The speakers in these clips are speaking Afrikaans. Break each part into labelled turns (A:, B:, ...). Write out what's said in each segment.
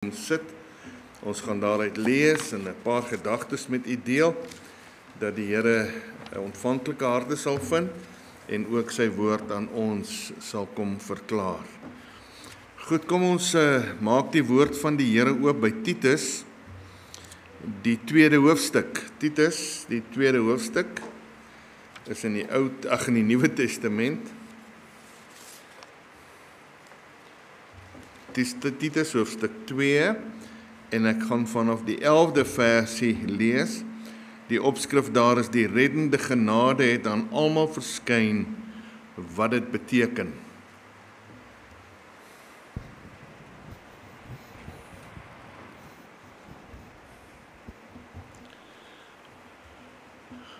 A: Sit. Ons gaan daaruit lees en 'n paar gedagtes met u deel, dat die Here 'n ontvanklike harte sal vind en ook sy woord aan ons sal kom verklaar. Goed, kom ons maak die woord van die Here oop by Titus, die tweede hoofstuk. Titus, die tweede hoofstuk, is in die Nuwe Testament. Titus hoofstuk 2, en ek gaan vanaf die 11de versie lees. Die opskrif daar is: die reddende genade het aan almal verskyn, wat dit beteken.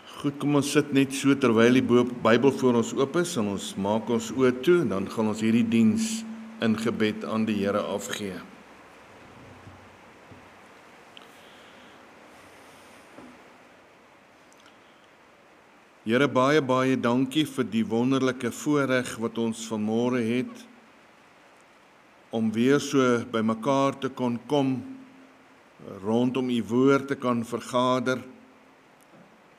A: Goed, kom ons sit net so terwyl die Bybel voor ons oop is, en ons maak ons oë toe, dan gaan ons hierdie diens in gebed aan die Here afgee. Here, baie dankie vir die wonderlike voorreg wat ons vanmôre het, om weer so by mekaar te kon kom, rondom u woord te kan vergader,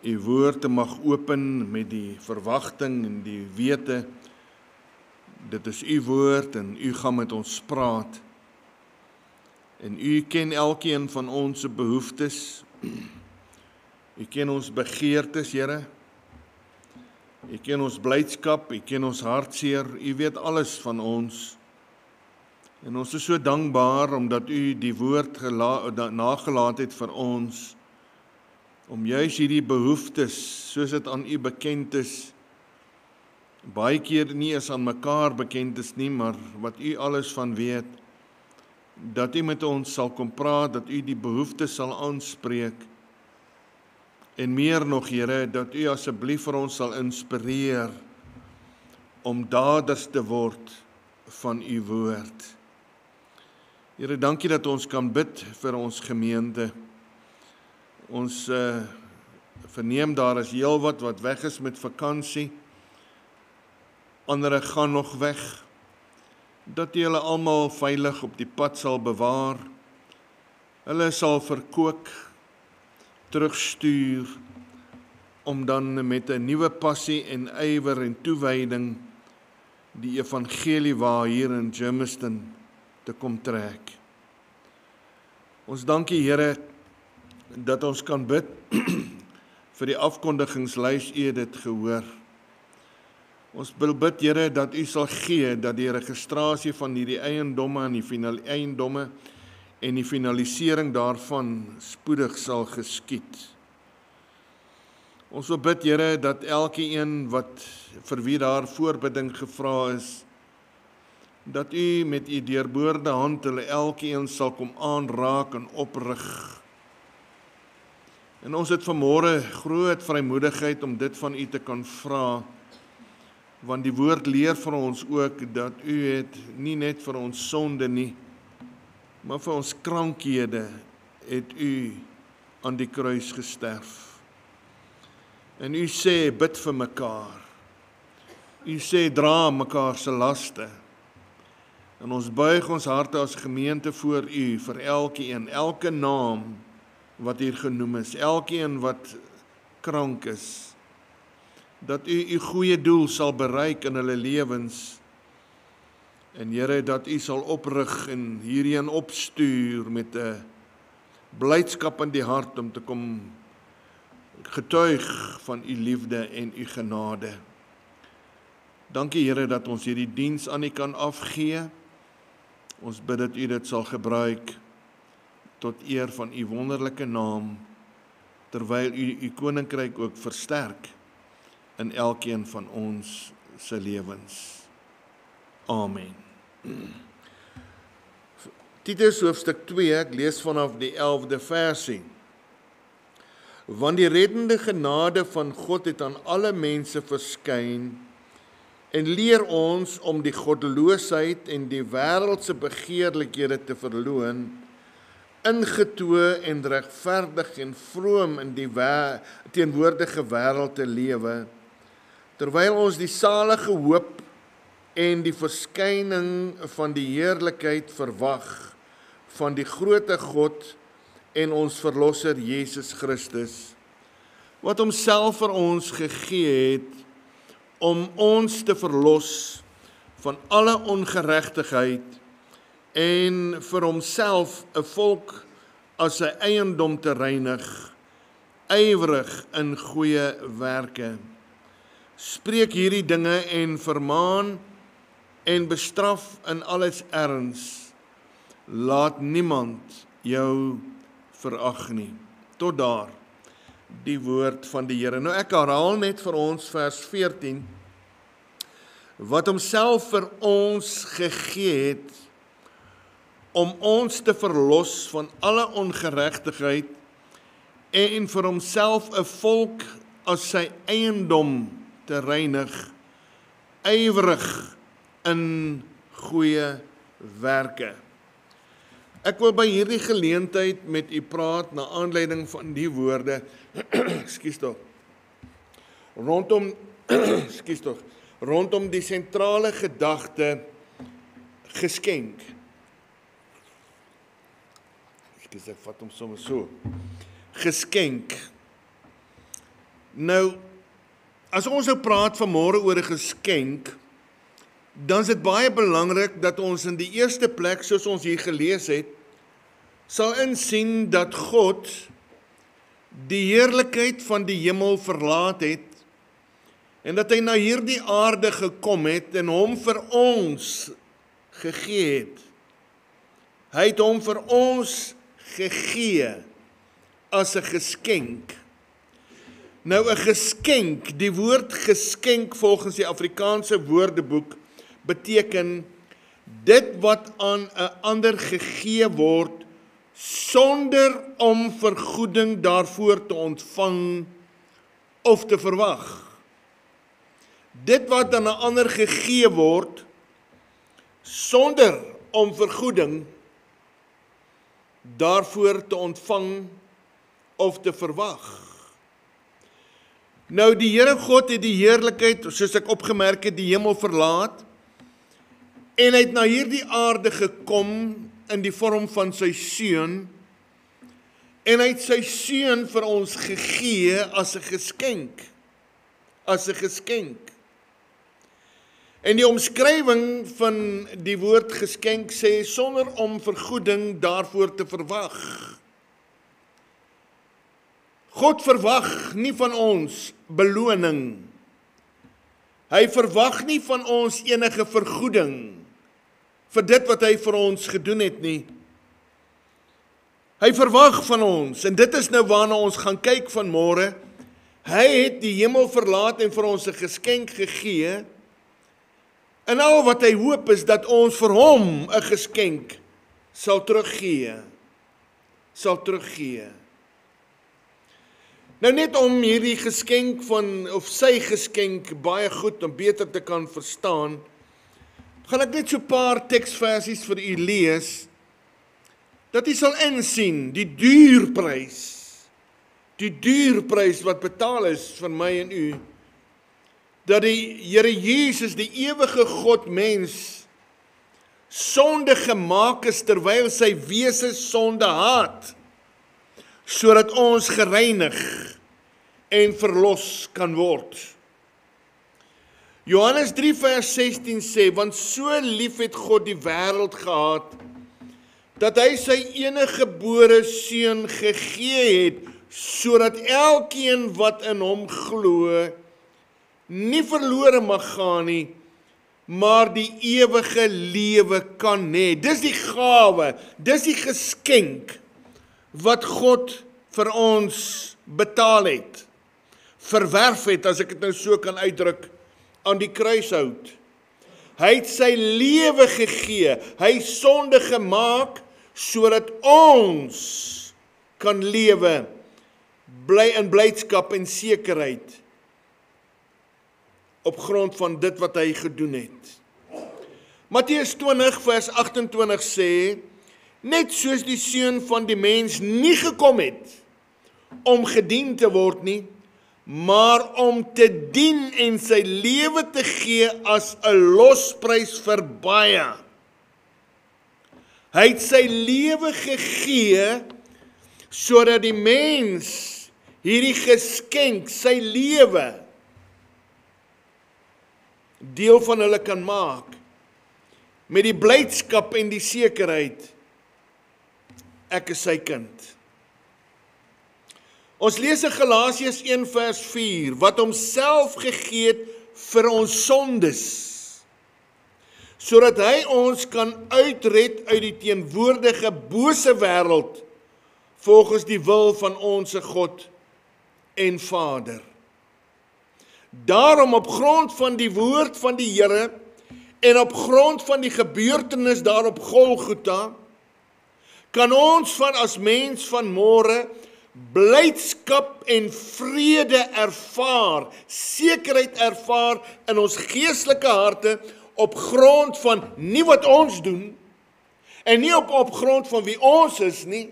A: u woord te mag open met die verwagting en die wete, dit is u woord en u gaan met ons praat. En u ken elkeen van ons behoeftes. U ken ons begeertes, Here. U ken ons blydskap, u ken ons hartseer. U weet alles van ons. En ons is so dankbaar omdat u die woord nagelaat het vir ons, om juis hierdie behoeftes, soos dit aan u bekend is, baie keer nie eens aan mekaar bekend is nie, maar wat u alles van weet, dat u met ons sal kom praat, dat u die behoeftes sal aanspreek, en meer nog, Here, dat u asseblief vir ons sal inspireer, om daders te word van u woord. Here, dankie dat ons kan bid vir ons gemeente. Ons verneem daar is heelwat wat weg is met vakansie, ander gaan nog weg, dat u hulle almal veilig op die pad sal bewaar, hulle sal verkoop, terugstuur, om dan met 'n nuwe passie en ywer en toewyding die evangelie waar hier in Germiston te kom trek. Ons dankie, Here, dat ons kan bid vir die afkondigingslys, u het dit gehoor. Ons wil bid, Here, dat u sal gee dat die registrasie van hierdie eiendomme en die finalisering daarvan spoedig sal geskied. Ons wil bid, Here, dat elkeen vir wie daar voorbidding gevra is, dat u met u deurboorde hand hulle elkeen sal kom aanraak en oprig. En ons het vanmôre groot vrymoedigheid om dit van u te kan vra, want die woord leer vir ons ook dat u het nie net vir ons sonde nie, maar vir ons krankhede het u aan die kruis gesterf. En u sê, bid vir mekaar. U sê, dra mekaar se laste. En ons buig ons harte as gemeente voor u, vir elkeen, elke naam wat hier genoem is, elkeen wat krank is, dat u goeie doel sal bereik in hulle lewens, en Here, dat u sal oprig en hierheen opstuur met 'n blydskap in die hart om te kom getuig van u liefde en u genade. Dankie, Here, dat ons hierdie diens aan u kan afgee. Ons bid dat u dit sal gebruik tot eer van u wonderlike naam, terwyl u koninkryk ook versterk in elkeen van ons se lewens. Amen. Titus hoofstuk 2, ek lees vanaf die 11de versie. Want die reddende genade van God het aan alle mense verskyn, en leer ons om die goddeloosheid en die wêreldse begeerlikhede te verloon, ingetoe en regverdig en vroom in die teenwoordige wêreld te lewe, terwyl ons die salige hoop en die verskyning van die heerlikheid verwag van die groote God en ons verlosser Jesus Christus, wat homself vir ons gegee het, om ons te verlos van alle ongeregtigheid en vir homself 'n volk as sy eiendom te reinig, ywerig in goeie werke. Spreek hierdie dinge en vermaan en bestraf in alles erns. Laat niemand jou verag nie. Tot daar, die woord van die Here. Nou ek herhaal net vir ons vers 14, wat homself vir ons gegee het, om ons te verlos van alle ongeregtigheid en vir homself 'n volk as sy eiendom te reinig, ywerig in goeie werke. Ek wil by hierdie geleentheid met u praat na aanleiding van die woorde, rondom die sentrale gedagte geskenk. Ek vat hom sommer so. Geskenk. Nou, as ons nou praat vanmôre oor 'n geskenk, dan is dit baie belangrik dat ons in die eerste plek, soos ons hier gelees het, sal insien dat God die heerlikheid van die hemel verlaat het, en dat hy na hierdie aarde gekom het en hom vir ons gegee het. Hy het hom vir ons gegee as 'n geskenk. Nou 'n geskenk, die woord geskenk volgens die Afrikaanse Woordeboek beteken dit wat aan 'n ander gegee word sonder om vergoeding daarvoor te ontvang of te verwag. Dit wat aan 'n ander gegee word sonder om vergoeding daarvoor te ontvang of te verwag. Nou die Here God het die heerlikheid, soos ek opgemerk het, die hemel verlaat, en hy het na hierdie aarde gekom in die vorm van sy seun, en hy het sy seun vir ons gegee as 'n geskenk, En die omskrywing van die woord geskenk sê sonder om vergoeding daarvoor te verwag. God verwag nie van ons beloning. Hy verwag nie van ons enige vergoeding vir dit wat hy vir ons gedoen het nie. Hy verwag van ons, en dit is nou waarna ons gaan kyk vanmôre. Hy het die hemel verlaat en vir ons 'n geskenk gegee, en al wat hy hoop is dat ons vir hom 'n geskenk sal teruggee. Nou net om hierdie geskenk of sy geskenk baie goed en beter te kan verstaan, gaan ek net so 'n paar teksversies vir u lees, dat u sal insien die duurprys wat betaal is vir my en u, dat die Here Jesus, die ewige God mens, sonde gemaak is terwyl sy wese sonde haat, sodat ons gereinig en verlos kan word. Johannes 3 vers 16 sê, want so lief het God die wêreld gehad, dat hy sy eniggebore seun gegee het, sodat elkeen wat in hom glo, nie verlore mag gaan nie, maar die ewige lewe kan hê. Dis die gawe, dis die geskenk wat God vir ons betaal het, verwerf het, as ek dit nou so kan uitdruk, aan die kruishout. Hy het sy lewe gegee, hy sonde gemaak, sodat ons kan lewe, bly in blydskap en sekerheid, op grond van dit wat hy gedoen het. Matteus 20 vers 28 sê, net soos die seun van die mens nie gekom het, om gedien te word nie, maar om te dien en sy lewe te gee as 'n losprys vir baie. Hy het sy lewe gegee, sodat die mens hierdie geskenk, sy lewe, deel van hulle kan maak, met die blydskap en die sekerheid, ek is sy kind. Ons lees in Galasiërs 1 vers 4, wat homself gegee het vir ons sondes, sodat hy ons kan uitred uit die teenwoordige bose wêreld, volgens die wil van onsse God en Vader. Daarom op grond van die woord van die Here en op grond van die gebeurtenis daar op Golgotha, kan ons van as mens van môre blydskap en vrede ervaar, sekerheid ervaar in ons geestelike harte op grond van nie wat ons doen en nie op grond van wie ons is nie,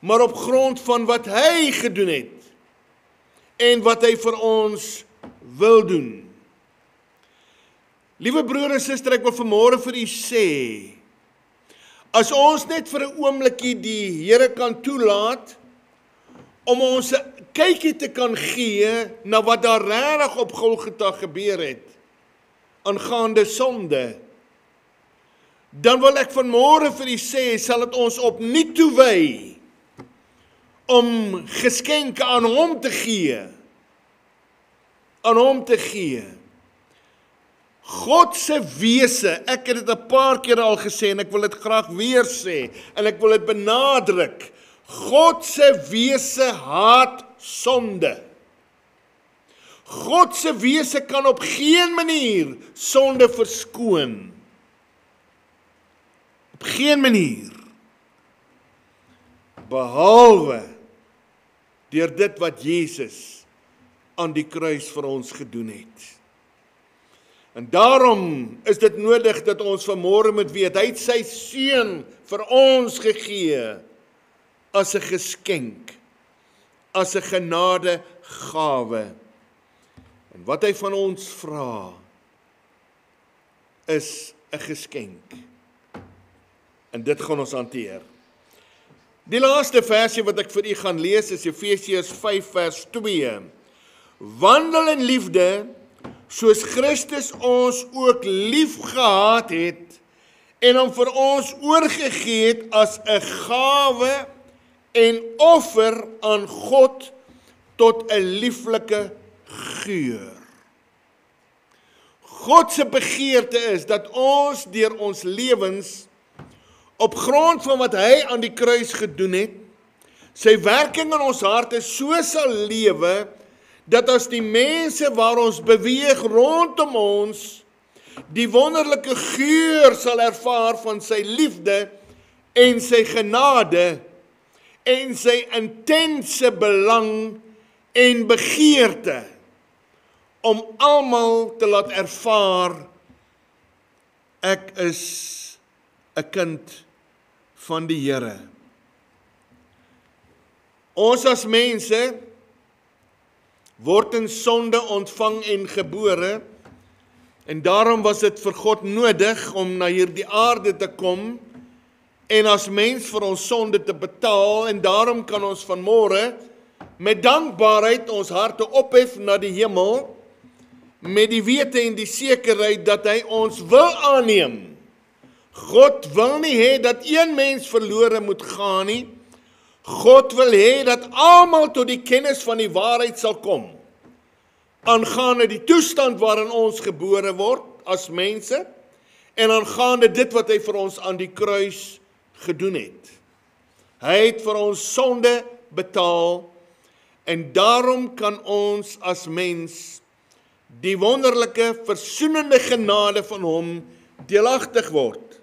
A: maar op grond van wat hy gedoen het en wat hy vir ons wil doen. Liewe broer en suster, ek wil vanmôre vir u sê, as ons net vir 'n oombliekie die Here kan toelaat, om ons 'n kykie te kan gee na wat daar regtig op Golgotha gebeur het, aangaande sonde, dan wil ek vanmôre vir u sê, sal dit ons opnuut toewy, om geskenke aan hom te gee, God se wese, ek het dit 'n paar keer al gesê, en ek wil dit graag weer sê, en ek wil dit benadruk, God se wese haat sonde. God se wese kan op geen manier sonde verskoon. Op geen manier. Behalwe deur dit wat Jesus aan die kruis vir ons gedoen het. En daarom is dit nodig dat ons vanmôre moet weet, hy het sy seun vir ons gegee, as 'n geskenk, as 'n genadegawe. En wat hy van ons vra, is 'n geskenk. En dit gaan ons hanteer. Die laaste versie wat ek vir u gaan lees is Efesiërs 5 vers 2. Wandel in liefde, soos Christus ons ook lief gehad het, en hom vir ons oorgegee het as 'n gawe en offer aan God tot 'n lieflike geur. God se begeerte is dat ons deur ons lewens, op grond van wat hy aan die kruis gedoen het, sy werking in ons harte so sal lewe, dat as die mense waar ons beweeg rondom ons, die wonderlike geur sal ervaar van sy liefde en sy genade, en sy intense belang en begeerte om almal te laat ervaar, ek is 'n kind van die Here. Ons as mense word in sonde ontvang en gebore, en daarom was dit vir God nodig om na hierdie aarde te kom, en as mens vir ons sonde te betaal, en daarom kan ons vanmôre met dankbaarheid ons harte ophef na die hemel, met die wete en die sekerheid dat hy ons wil aanneem. God wil nie hê dat een mens verlore moet gaan nie. God wil hê dat almal tot die kennis van die waarheid sal kom, aangaande die toestand waarin ons gebore word as mense, en aangaande dit wat hy vir ons aan die kruis gedoen het. Hy het vir ons sonde betaal, en daarom kan ons as mens die wonderlike versoenende genade van hom deelagtig word.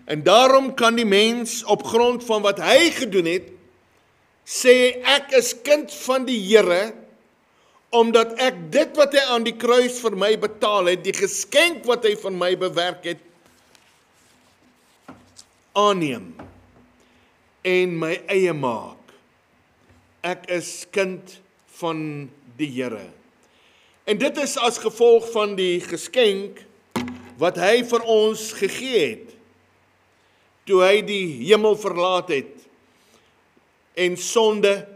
A: En daarom kan die mens op grond van wat hy gedoen het, sê ek is kind van die Here, omdat ek dit wat hy aan die kruis vir my betaal het, die geskenk wat hy van my bewerk het, aanneem en my eie maak. Ek is kind van die Here. En dit is as gevolg van die geskenk wat hy vir ons gegee het. toe hy die hemel verlaat het en sonde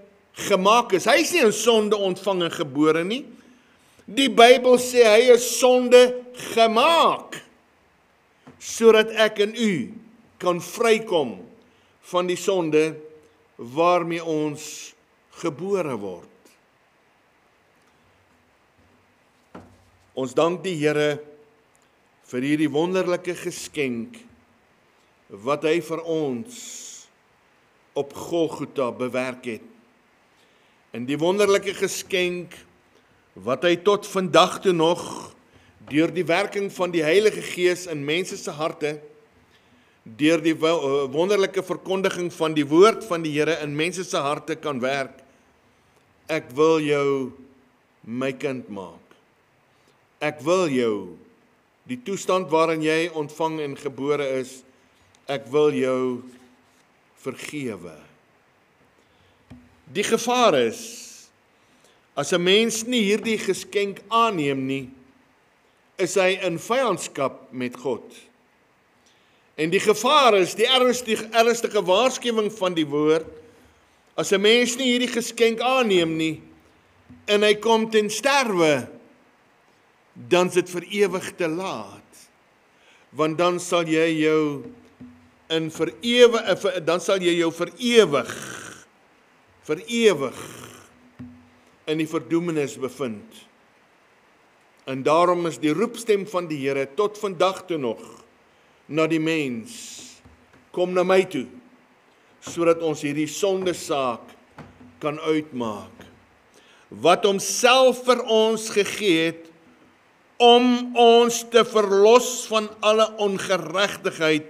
A: gemaak is. Hy is nie in sonde ontvang en gebore nie. Die Bybel sê hy is sonde gemaak, sodat ek en u kan vrykom van die sonde waarmee ons gebore word. Ons dank die Here vir hierdie wonderlike geskenk wat hy vir ons op Golgotha bewerk het. En die wonderlike geskenk wat hy tot vandag toe nog deur die werking van die Heilige Gees in mense se harte, deur die wonderlike verkondiging van die woord van die Here in mense se harte kan werk. Ek wil jou my kind maak. Ek wil jou, die toestand waarin jy ontvang en gebore is, ek wil jou vergewe. Die gevaar is, as 'n mens nie hierdie geskenk aanneem nie, is hy in vyandskap met God. En die gevaar is, die ernstige waarskuwing van die woord, as 'n mens nie hierdie geskenk aanneem nie, en hy kom ten sterwe, dan is dit vir ewig te laat. Want dan sal jy jou vir ewig in die verdoemenis bevind. En daarom is die roepstem van die Here tot vandag toe nog na die mens, kom na my toe, sodat ons hierdie sondesaak kan uitmaak. Wat homself vir ons gegee het, om ons te verlos van alle ongeregtigheid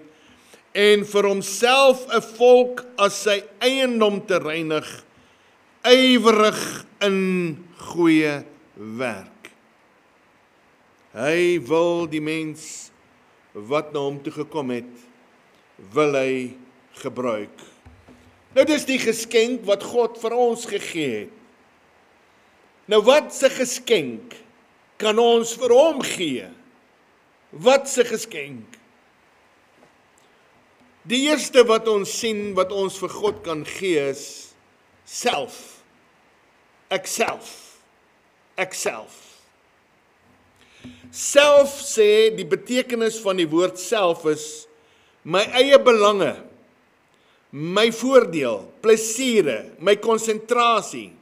A: en vir homself 'n volk as sy eiendom te reinig, ywerig in goeie werk. Hy wil die mens wat na hom toe gekom het, wil hy gebruik. Nou dis die geskenk wat God vir ons gegee het. Nou wat se geskenk kan ons vir hom gee? Wat se geskenk? Die eerste wat ons sien, wat ons vir God kan gee is self. Ekself. Self sê, die betekenis van die woord self is my eie belange, my voordeel, plesiere, my konsentrasie,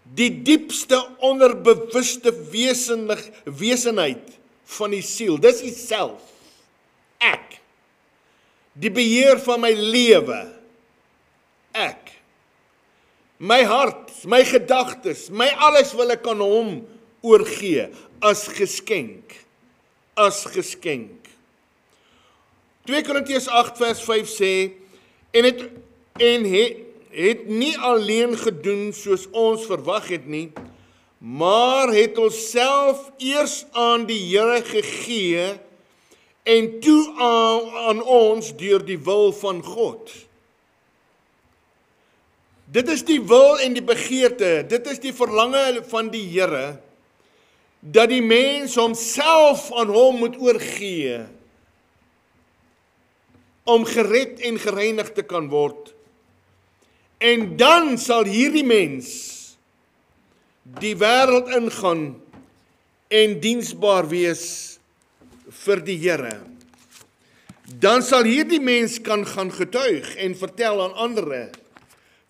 A: die diepste onderbewuste wesenheid van die siel. Dis die self. Ek. Die beheer van my lewe. Ek. My hart, my gedagtes, my alles wil ek aan hom oorgee as geskenk. As geskenk. 2 Korintiërs 8 vers 5 sê, en het nie alleen gedoen soos ons verwag het nie, maar het ons self eers aan die Here gegee en toe aan ons deur die wil van God. Dit is die wil en die begeerte, dit is die verlange van die Here, dat die mens homself aan hom moet oorgee, om gered en gereinig te kan word. En dan sal hierdie mens die wêreld ingaan en diensbaar wees vir die Here. Dan sal hierdie mens kan gaan getuig en vertel aan ander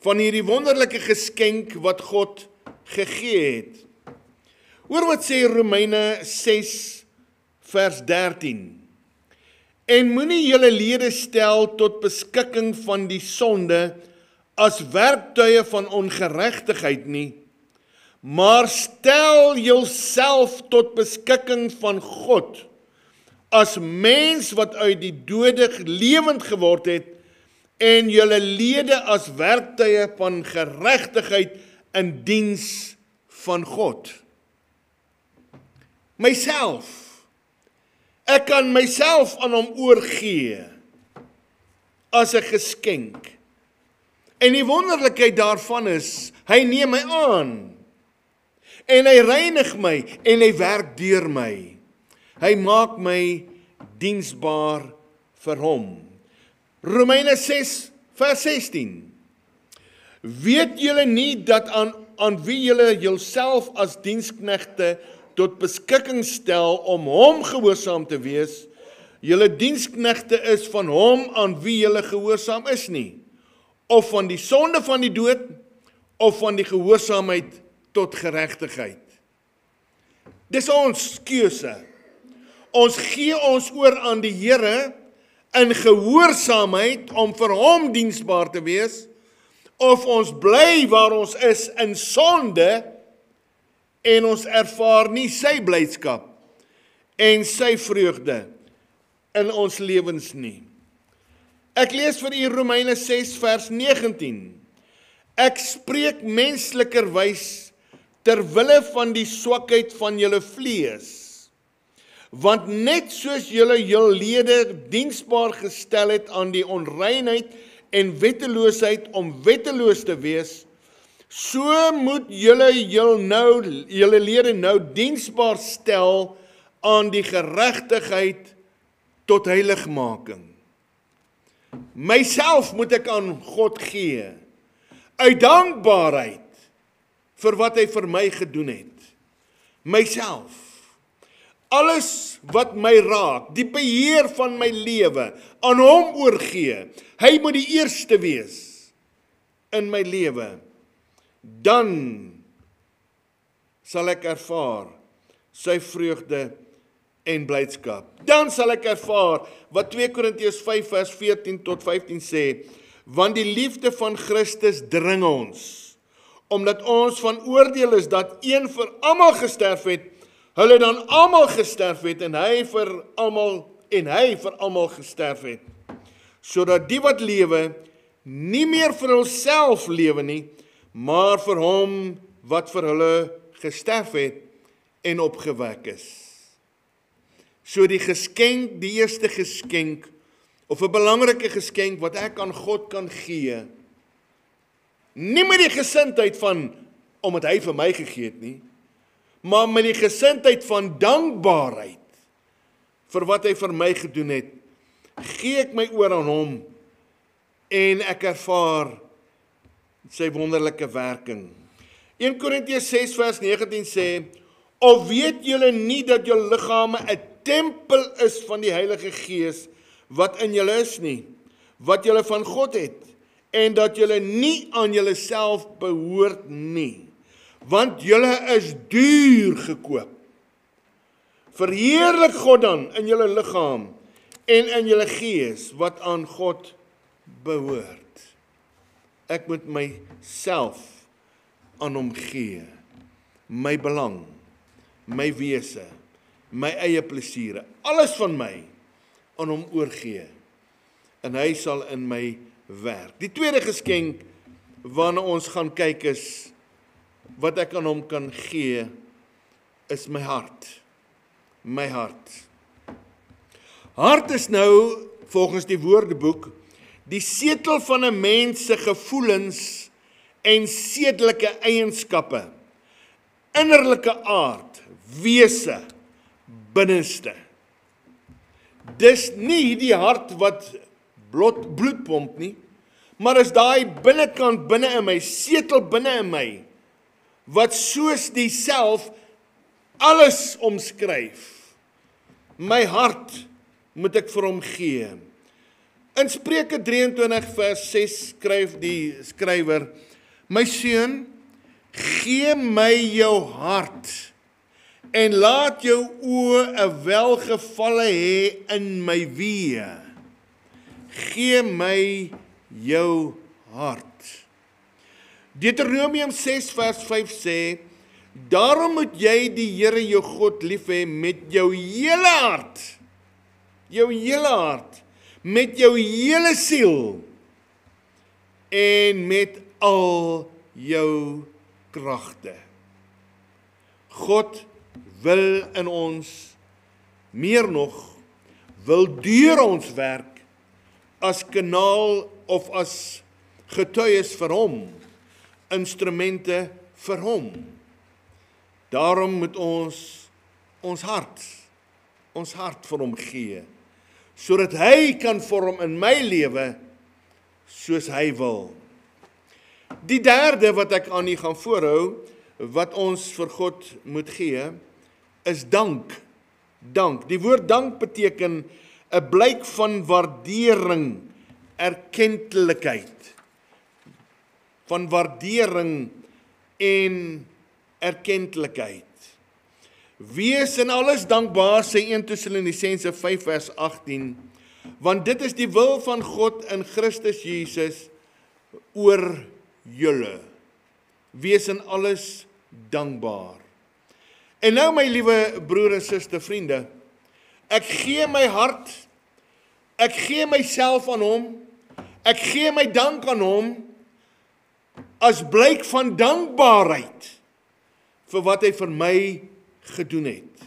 A: van hierdie wonderlike geskenk wat God gegee het. Hoor wat sê Romeine 6 vers 13. En moenie julle lede stel tot beskikking van die sonde as werktuie van ongeregtigheid nie, maar stel jouself tot beskikking van God as mens wat uit die dode lewend geword het en julle lede as werktuie van geregtigheid in diens van God. Myself. Ek kan myself aan hom oorgee as 'n geskenk. En die wonderlikheid daarvan is, hy neem my aan. En hy reinig my en hy werk deur my. Hy maak my diensbaar vir hom.
B: Romeine 6 vers 16. Weet julle nie dat aan wie julle julself as diensknegte tot beskikking stel om hom gehoorsaam te wees, julle diensknegte is van hom aan wie julle gehoorsaam is nie, of van die sonde van die dood, of van die gehoorsaamheid tot geregtigheid. Dis ons keuse. Ons gee ons oor aan die Here in gehoorsaamheid om vir hom diensbaar te wees, of ons bly waar ons is in sonde en ons ervaar nie sy blydskap en sy vreugde in ons lewens nie. Ek lees vir u Romeine 6 vers 19. Ek spreek menslikerwys ter wille van die swakheid van julle vlees, want net soos julle jul lede diensbaar gestel het aan die onreinheid en wetteloosheid om wetteloos te wees, so moet julle lede nou diensbaar stel aan die geregtigheid tot heiligmaking. Myself moet ek aan God gee, uit dankbaarheid vir wat hy vir my gedoen het. Myself. Alles wat my raak, die beheer van my lewe, aan hom oorgee. Hy moet die eerste wees in my lewe. Dan sal ek ervaar sy vreugde en blydskap. Dan sal ek ervaar wat 2 Korintiërs 5 vers 14 tot 15 sê, want die liefde van Christus dring ons, omdat ons van oordeel is dat een vir almal gesterf het, hulle dan almal gesterf het en hy vir almal gesterf het, sodat die wat lewe nie meer vir hulself lewe nie, maar vir hom wat vir hulle gesterf het en opgewek is. So die geskenk, die eerste geskenk, of 'n belangrike geskenk wat ek aan God kan gee, nie met die gesindheid van, omdat hy vir my gegee het nie, maar met die gesindheid van dankbaarheid vir wat hy vir my gedoen het, gee ek my oor aan hom en ek ervaar sy wonderlike werking. 1 Korintiërs 6 vers 19 sê, of weet julle nie dat julle liggame 'n tempel is van die Heilige Gees wat in julle is nie, wat julle van God het, en dat julle nie aan julle self behoort nie, want julle is duur gekoop. Verheerlik God dan in julle liggaam en in julle gees wat aan God behoort. Ek moet myself aan hom gee, my belang, my wese, my eie plesiere, alles van my aan hom oorgee, en hy sal in my werk. Die tweede geskenk waarna ons gaan kyk is, wat ek aan hom kan gee, is my hart. My hart. Hart is nou, volgens die Woordeboek, die setel van 'n mens se gevoelens en sedelike eienskappe, innerlike aard, wese, binneste. Dis nie die hart wat bloed pomp nie, maar is daai binnekant binne in my, setel binne in my, wat soos die self alles omskryf. My hart moet ek vir hom gee. In Spreuke 23 vers 6 skryf die skrywer, my seun, gee my jou hart en laat jou oë 'n welgevalle hê in my weë. Gee my jou hart. Deuteronomium 6 vers 5 sê, daarom moet jy die Here jou God lief hê met jou hele hart, met jou hele siel en met al jou kragte. God wil in ons, meer nog, wil deur ons werk as kanaal of as getuies vir hom, instrumente vir hom. Daarom moet ons hart vir hom gee, sodat hy kan vorm in my lewe soos hy wil. Die derde wat ek aan u gaan voorhou, wat ons vir God moet gee, is dank. Dank. Die woord dank beteken 'n blyk van waardering, erkentlikheid. Van waardering en erkentlikheid. Wees in alles dankbaar, sê 1 Tessalonisense 5 vers 18, want dit is die wil van God in Christus Jesus oor julle. Wees in alles dankbaar. En nou my liewe broer en suster, vriende, ek gee my hart, ek gee myself aan hom, ek gee my dank aan hom, as blyk van dankbaarheid vir wat hy vir my gedoen het.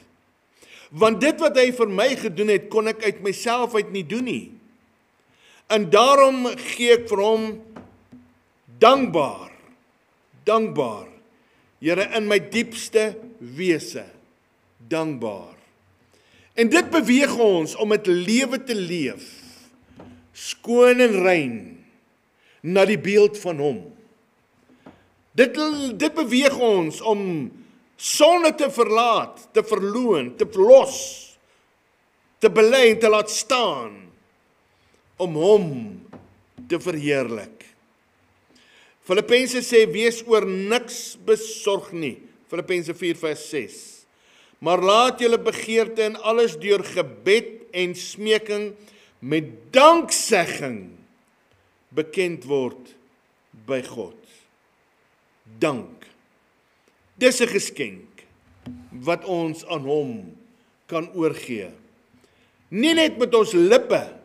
B: Want dit wat hy vir my gedoen het, kon ek uit myself uit nie doen nie. En daarom gee ek vir hom dankbaar, dankbaar. Here, in my diepste wese, dankbaar. En dit beweeg ons om 'n lewe te leef, skoon en rein, na die beeld van hom. Dit beweeg ons om sonde te verlaat, te verloon, te verlos, te bely en te laat staan, om hom te verheerlik. Filippense sê, wees oor niks besorg nie, Filippense 4 vers 6. Maar laat julle begeerte in alles deur gebed en smeking met danksegging bekend word by God. Dank. Dis 'n geskenk wat ons aan hom kan oorgee. Nie net met ons lippe,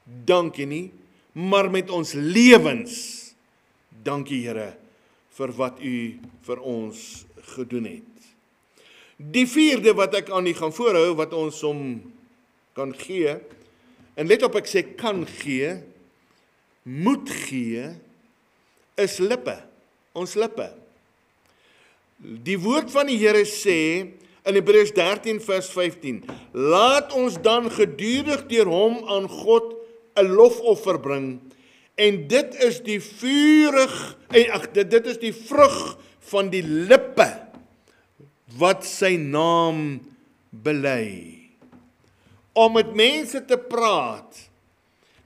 B: dankie nie, maar met ons lewens. Dankie Here vir wat u vir ons gedoen het. Die vierde wat ek aan u gaan voorhou, wat ons hom kan gee, en let op, ek sê kan gee, moet gee, is lippe, ons lippe. Die woord van die Here sê in Hebreërs 13 vers 15, laat ons dan gedurig deur hom aan God 'n lofoffer bring, en dit is die dit is die vrug van die lippe wat sy naam bely. Om met mense te praat,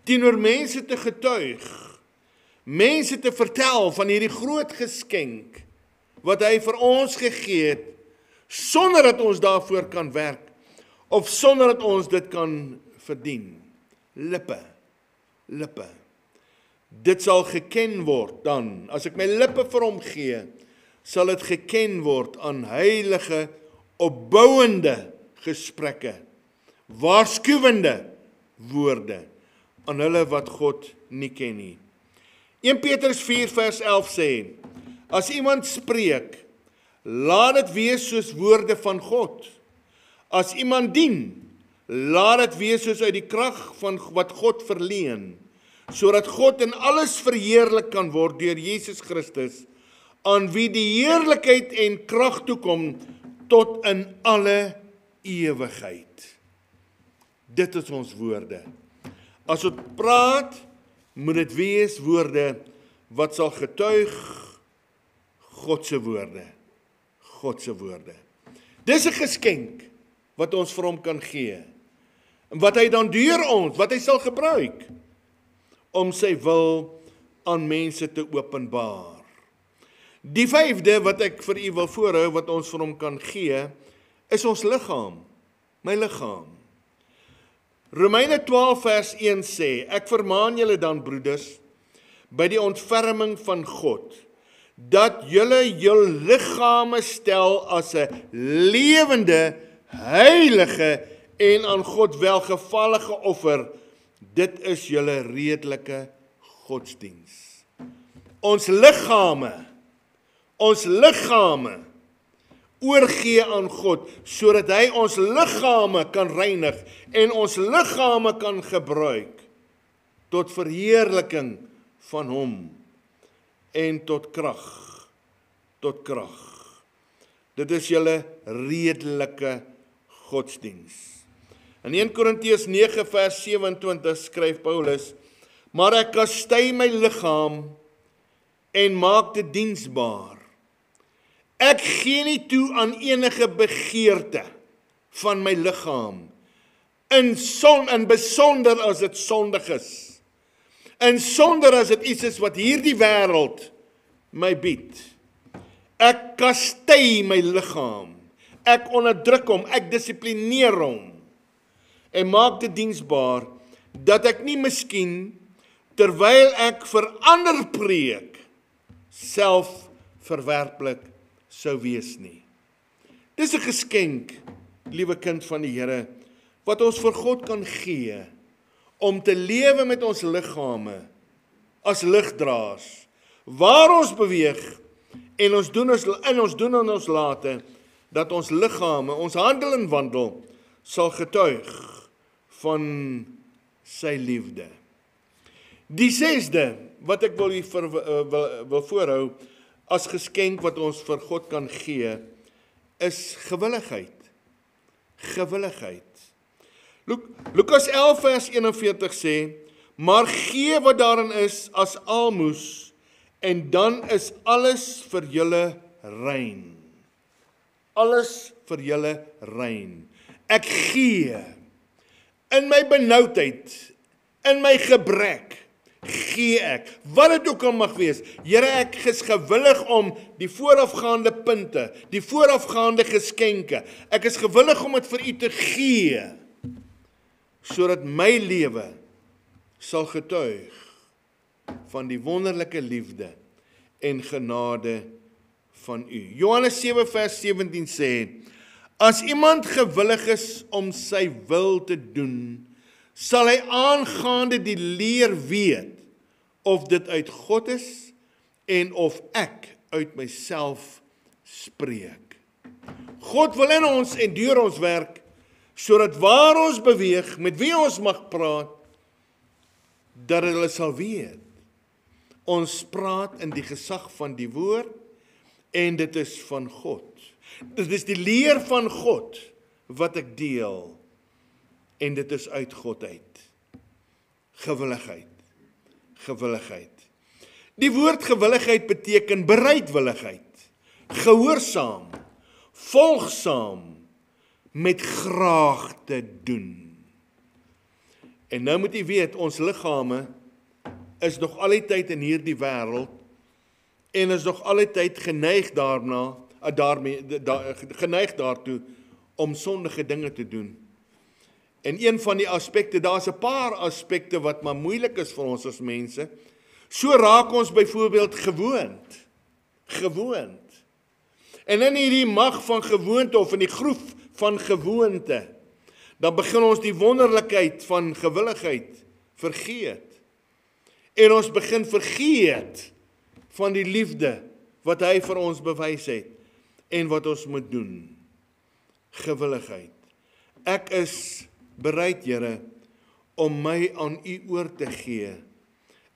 B: teenoor mense te getuig, mense te vertel van hierdie groot geskenk wat hy vir ons gegee het, sonder dat ons daarvoor kan werk, of sonder dat ons dit kan verdien. Lippe, lippe. Dit sal geken word dan, as ek my lippe vir hom gee, sal dit geken word aan heilige, opbouende gesprekke, waarskuwende woorde, aan hulle wat God nie ken nie. 1 Petrus 4 vers 11 sê, as iemand spreek, laat dit wees soos woorde van God. As iemand dien, laat dit wees soos uit die krag van wat God verleen, sodat God in alles verheerlik kan word deur Jesus Christus, aan wie die heerlikheid en krag toekom tot in alle ewigheid. Dit is ons woorde. As ons praat, moet dit wees woorde wat sal getuig God se woorde. God se woorde. Dis 'n geskenk wat ons vir hom kan gee. En wat hy dan deur ons, wat hy sal gebruik om sy wil aan mense te openbaar. Die vyfde wat ek vir u wil voorhou, wat ons vir hom kan gee, is ons liggaam, my liggaam. Romeine 12 vers 1 sê, ek vermaan julle dan, broeders, by die ontferming van God, dat julle jul liggame stel as 'n lewende, heilige en aan God welgevallige offer. Dit is julle redelike godsdiens. Ons liggame oorgee aan God, sodat hy ons liggame kan reinig en ons liggame kan gebruik tot verheerliking van hom en tot krag. Dit is julle redelike godsdiens. In 1 Korintiërs 9 vers 27 skryf Paulus, maar ek kastei my liggaam en maak dit diensbaar. Ek gee nie toe aan enige begeerte van my liggaam, in besonder as dit sondig is, en sonder as dit iets is wat hierdie wêreld my bied. Ek kastei my liggaam, ek onderdruk hom, ek dissiplineer hom, en maak dit diensbaar, dat ek nie miskien, terwyl ek vir ander preek, self verwerplik sou wees nie. Dis 'n geskenk, liewe kind van die Here, wat ons vir God kan gee, om te lewe met ons liggame, as ligdraers, waar ons beweeg, en ons doen en ons late, dat ons liggame, ons handel en wandel, sal getuig van sy liefde. Die 6de, wat ek wil voorhou, as geskenk wat ons vir God kan gee, is gewilligheid. Gewilligheid. Lukas 11 vers 41 sê, maar gee wat daarin is as almoes, en dan is alles vir julle rein. Alles vir julle rein. Ek gee, in my benoudheid, in my gebrek, gee ek, wat dit ook al mag wees. Here, ek is gewillig om die voorafgaande punte, die voorafgaande geskenke, ek is gewillig om dit vir u te gee, sodat my lewe sal getuig van die wonderlike liefde en genade van u. Johannes 7 vers 17 sê, as iemand gewillig is om sy wil te doen, sal hy aangaande die leer weet, of dit uit God is, en of ek uit myself spreek. God wil in ons en deur ons werk, sodat waar ons beweeg, met wie ons mag praat, dat hulle sal weet. Ons praat in die gesag van die woord, en dit is van God. Dit is die leer van God, wat ek deel, en dit is uit God uit. Gewilligheid. Gewilligheid. Die woord gewilligheid beteken bereidwilligheid, gehoorsaam, volgsaam, met graag te doen. En nou moet jy weet, ons liggame is nog altyd in hierdie wêreld, en is nog altyd geneig daartoe, om sondige dinge te doen. En een van die aspekte, daar's 'n paar aspekte wat maar moeilik is vir ons as mense. So raak ons byvoorbeeld gewoond. En in hierdie mag van gewoonte, of in die groef van gewoonte, dan begin ons die wonderlikheid van gewilligheid vergeet. En ons begin vergeet van die liefde wat hy vir ons bewys het, en wat ons moet doen. Gewilligheid. Ek is bereid, Here, om my aan u oor te gee.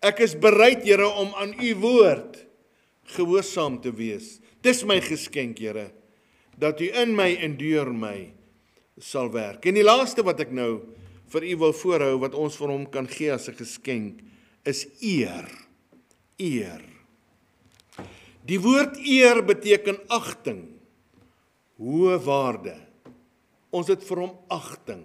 B: Ek is bereid, Here, om aan u woord gehoorsaam te wees. Dis my geskenk, Here, dat u in my en deur my sal werk. En die laaste wat ek nou vir u wil voorhou, wat ons vir hom kan gee as 'n geskenk, is eer. Eer. Die woord eer beteken agting, hoë waarde. Ons het vir hom agting.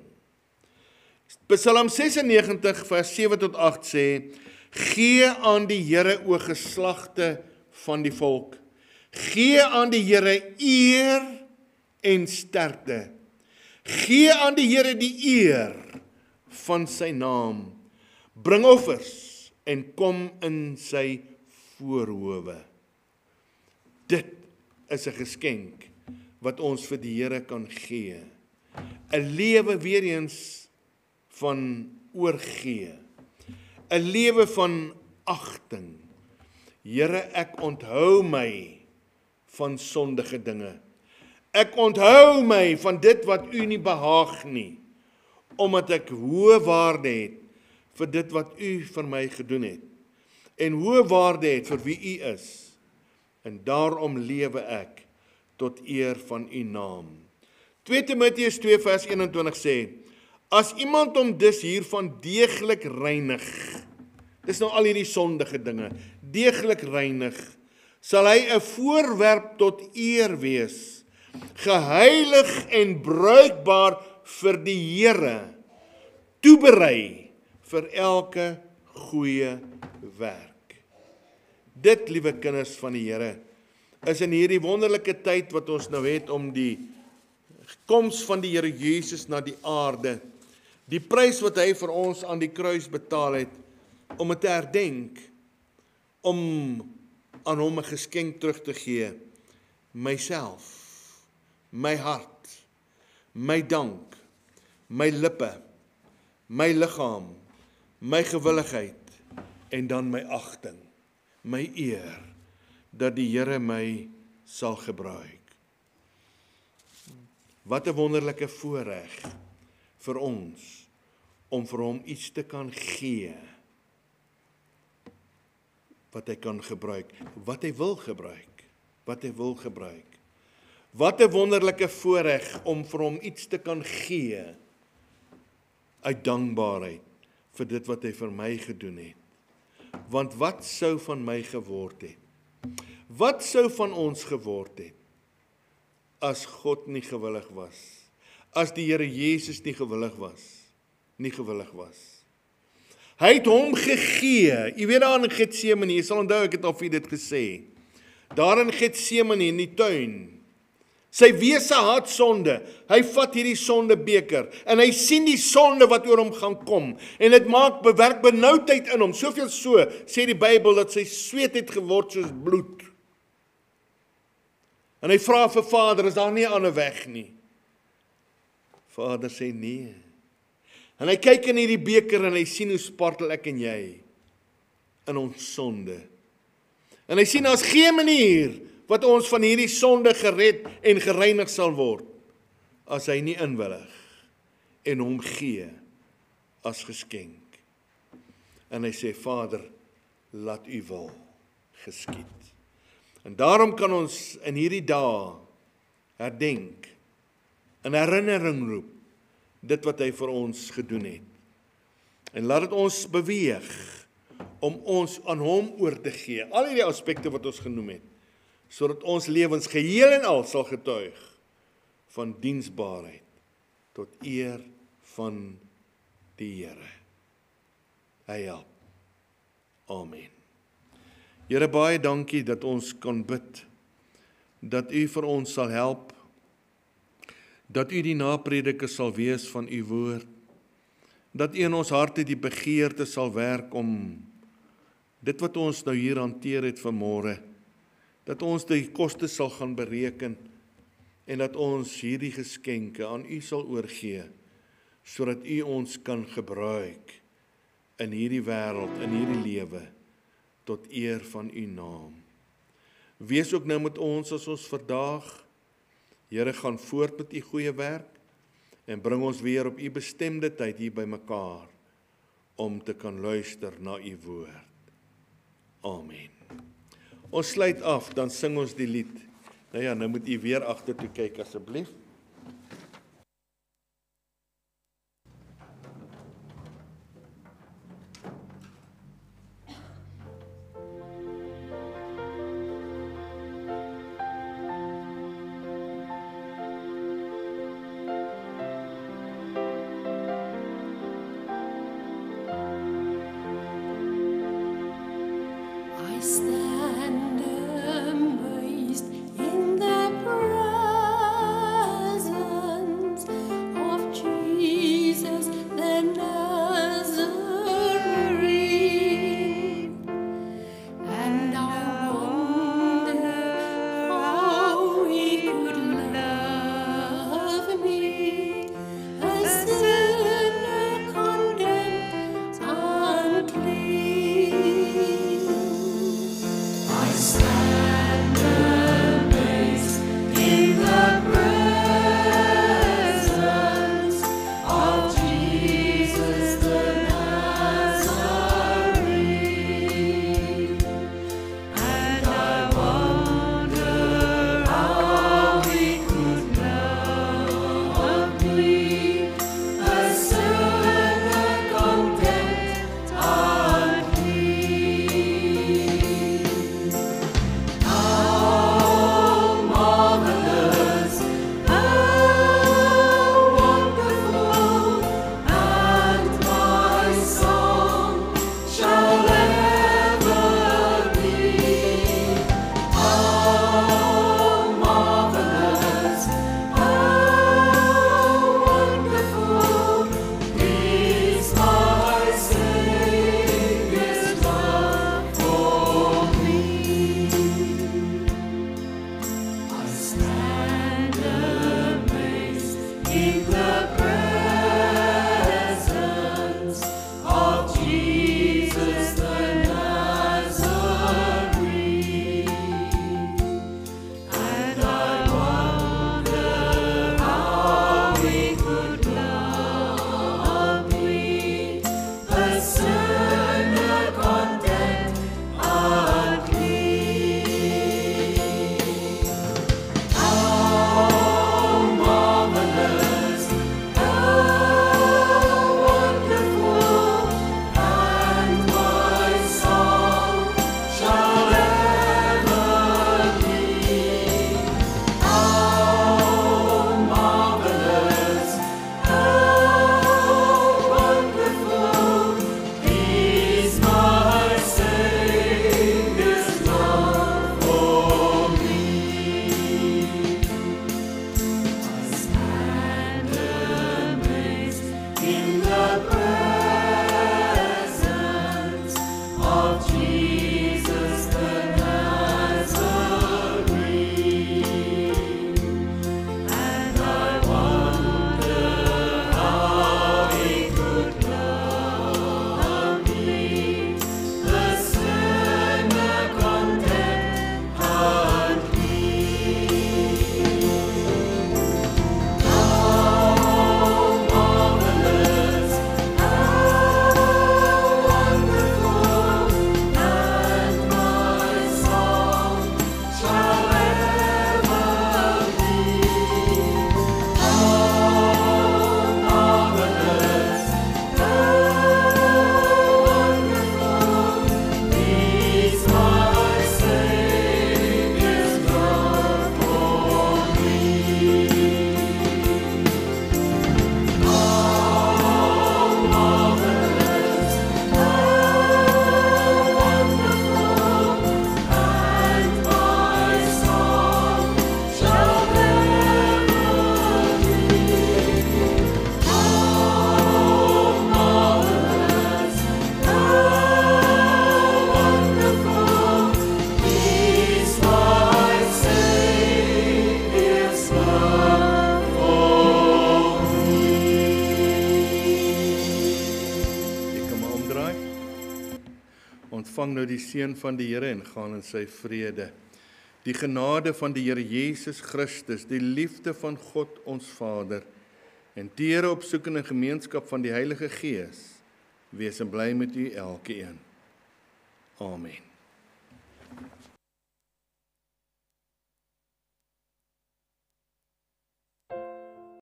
B: Psalm 96 vers 7 tot 8 sê, gee aan die Here, o geslagte van die volk, gee aan die Here eer en sterkte, gee aan die Here die eer van sy naam, bring offers en kom in sy voorhowe. Dit is 'n geskenk wat ons vir die Here kan gee. 'n Lewe weer eens van oorgee. 'n Lewe van agting. Here, ek onthou my van sondige dinge. Ek onthou my van dit wat u nie behaag nie, omdat ek hoë waarde het vir dit wat u vir my gedoen het, en hoë waarde het vir wie u is, en daarom lewe ek tot eer van u naam. 2 Timoteus 2 vers 21 sê, as iemand hom dus hiervan deeglik reinig, dis nou al hierdie sondige dinge, deeglik reinig, sal hy 'n voorwerp tot eer wees, geheilig en bruikbaar vir die Here, toeberei vir elke goeie werk. Dit, liewe kinders van die Here, is in hierdie wonderlike tyd wat ons nou het om die koms van die Here Jesus na die aarde, die prys wat hy vir ons aan die kruis betaal het, om het te herdenk, om aan hom 'n geskenk terug te gee, myself, my hart, my dank, my lippe, my liggaam, my gewilligheid, en dan my agting, my eer, dat die Here my sal gebruik. Wat 'n wonderlike voorreg vir ons, om vir hom iets te kan gee, wat hy kan gebruik, wat hy wil gebruik, wat hy wil gebruik. Wat 'n wonderlike voorreg om vir hom iets te kan gee, uit dankbaarheid, vir dit wat hy vir my gedoen het. Want wat sou van my geword het? Wat sou van ons geword het, as God nie gewillig was? As die Here Jesus nie gewillig was? Hy het hom gegee. Jy weet daar in Getsemane, jy sal onthou ek het al vir dit gesê. Daar in Getsemane in die tuin, sy wese haat sonde. Hy vat hierdie sondebeker en hy sien die sonde wat oor hom gaan kom. En dit bewerk benoudheid in hom. Soveel so, sê die Bybel, dat sy sweet het geword soos bloed. En hy vra vir Vader, is daar nie 'n ander weg nie? Vader sê nee. En hy kyk in hierdie beker en hy sien hoe spartel ek en jy in ons sonde. En hy sien daar's geen manier wat ons van hierdie sonde gered en gereinig sal word, as hy nie inwillig en hom gee as geskenk. En hy sê, Vader, laat u wil geskied. En daarom kan ons in hierdie dae herdenk, in herinnering roep, dit wat hy vir ons gedoen het. En laat dit ons beweeg, om ons aan hom oor te gee, al hierdie aspekte wat ons genoem het, sodat ons lewens geheel en al sal getuig van diensbaarheid tot eer van die Here. Hy help. Amen. Here, baie dankie dat ons kan bid, dat u vir ons sal help, dat u die naprediker sal wees van u woord, dat u in ons harte die begeerte sal werk om dit wat ons nou hier hanteer het vanmôre, dat ons die koste sal gaan bereken en dat ons hierdie geskenke aan u sal oorgee, sodat u ons kan gebruik in hierdie wêreld, in hierdie lewe, tot eer van u naam. Wees ook nou met ons as ons vandag, Here, gaan voort met u goeie werk en bring ons weer op u bestemde tyd hier by mekaar om te kan luister na u woord. Amen. Ons sluit af, dan sing ons die lied. Nou ja, nou moet u weer agtertoe kyk asseblief.
C: Stand amazed in the presence
A: ontvang nou die seën van die Here en gaan in sy vrede. Die genade van die Here Jesus Christus, die liefde van God ons Vader en teere opsoekende gemeenskap van die Heilige Gees, wees en bly met u elkeen. Amen.